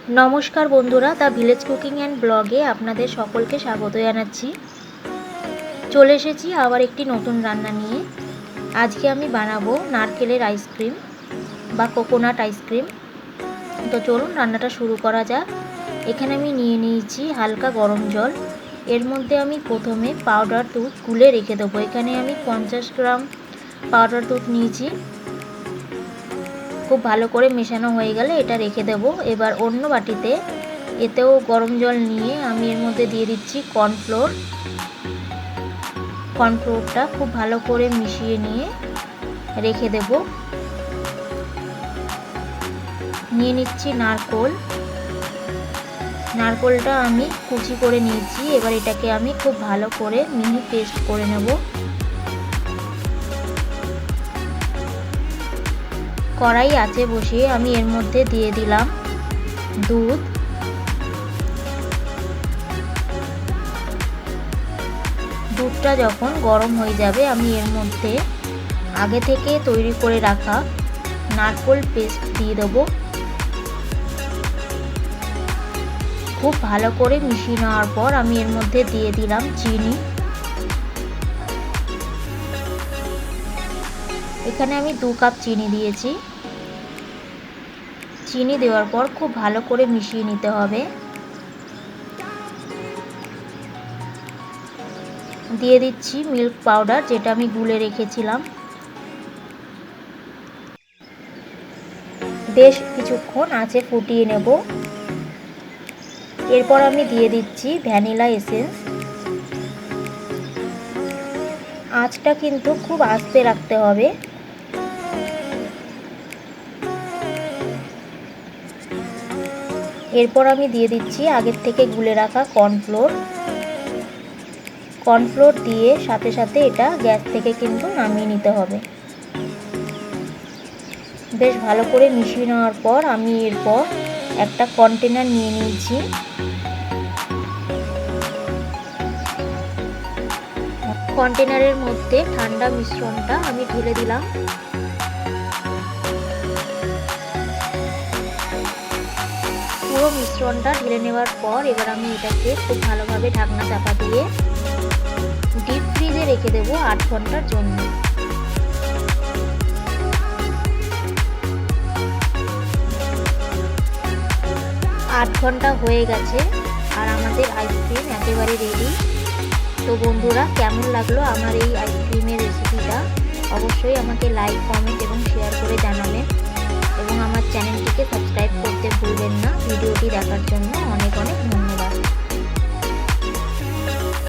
नमस्कार बंधुरा the village cooking and ব্লগে আপনাদের সকলকে স্বাগত জানাচ্ছি। চলে এসেছি আবার একটি নতুন রান্না নিয়ে। আজকে আমি বানাবো নারকেলের আইসক্রিম বা কোকোনাট আইসক্রিম। তো চলুন রান্নাটা শুরু করা যাক। এখানে আমি নিয়ে নিয়েছি হালকা গরম জল। এর মধ্যে আমি প্রথমে পাউডার দুধ গুলে রেখে দেবো। এখানে আমি 50 গ্রাম পাউডার দুধ নিয়েছি। খুব ভালো করে মেশানো হয়ে গেলে এটা রেখে দেব। এবার অন্য বাটিতে এতেও গরম জল নিয়ে আমি এর মধ্যে দিয়ে দিচ্ছি কর্নফ্লোর। কর্নফ্লোরটা খুব ভালো করে মিশিয়ে নিয়ে রেখে দেব। নিয়ে নিচ্ছি নারকেল। নারকেলটা আমি কুচি করে নিয়েছি। এবার এটাকে আমি খুব ভালো করে মিহি পেস্ট করে নেব। কড়াই আছে বসিয়ে আমি এর মধ্যে দিয়ে দিলাম দুধ। দুধটা যখন গরম হয়ে যাবে আমি এর মধ্যে আগে থেকে তৈরি করে রাখা নারকেল পেস্ট দিয়ে দেব। খুব ভালো করে মিশিয়ে নেওয়ার পর আমি এর মধ্যে দিয়ে দিলাম চিনি। এখানে আমি 2 কাপ চিনি দিয়েছি। চিনি দেওয়ার পর খুব ভালো করে মিশিয়ে নিতে হবে। দিয়ে দিচ্ছি মিল্ক পাউডার, যেটা আমি গুলে রেখেছিলাম। বেশ কিছুক্ষণ আঁচে ফুটিয়ে নেব। এরপর আমি দিয়ে দিচ্ছি ভ্যানিলা এসেন্স। আঁচটা কিন্তু খুব আস্তে রাখতে হবে। এরপর আমি দিয়ে দিচ্ছি আগের থেকে গুলে রাখা কর্নফ্লোর। কর্নফ্লোর দিয়ে সাথে সাথে এটা গ্যাস থেকে কিন্তু নামিয়ে নিতে হবে। বেশ ভালো করে মিশিয়ে নেওয়ার পর আমি এরপর একটা কন্টেনার নিয়ে নিয়েছি। কন্টেনারের মধ্যে ঠান্ডা মিশ্রণটা আমি ঢেলে দিলাম। পুরো মিশ্রণটা ঢেলে নেওয়ার পর এবার আমি এটাকে খুব ভালোভাবে ঢাকনা চাপা দিয়ে ডিপ ফ্রিজে রেখে দেবো 8 ঘন্টার জন্য। 8 ঘন্টা হয়ে গেছে আর আমাদের আইসক্রিম একেবারে রেডি। তো বন্ধুরা, কেমন লাগলো আমার এই আইসক্রিমের রেসিপিটা অবশ্যই আমাকে লাইক, কমেন্ট এবং শেয়ার করে জানাবেন এবং আমার চ্যানেলটিকে সাবস্ক্রাইব করতে ভুলবেন না। ভিডিওটি দেখার জন্য অনেক অনেক